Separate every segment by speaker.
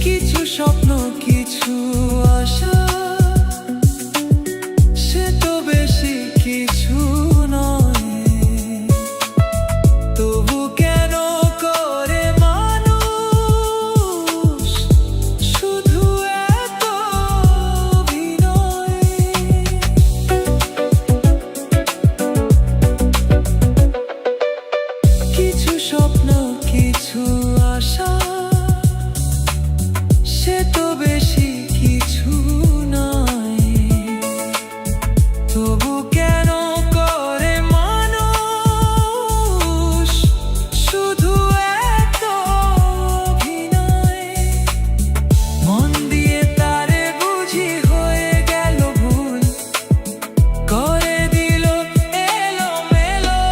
Speaker 1: কিছু স্বপ্ন কিছু আশা, সে তো বেশি কিছু নয়। তবু কেন করে মানুষ শুধু এত অভিনয়? কিছু স্বপ্ন কিছু আশা, সে তো বেশি কিছু নয়। তবু কেন করে মানুষ শুধু এত অভিনয়? মন দিয়ে তারে বুঝি হয়ে গেল ভুল, করে দিল এলোমেলো।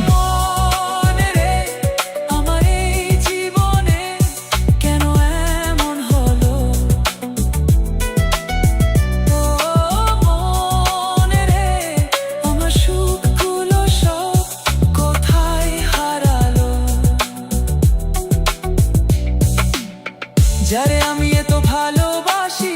Speaker 1: মন রে আমার এই জীবনে কেন এমন হলো? ও মন রে আমার সুখগুলো সব কোথায় হারালো? যারে আমি এত ভালোবাসি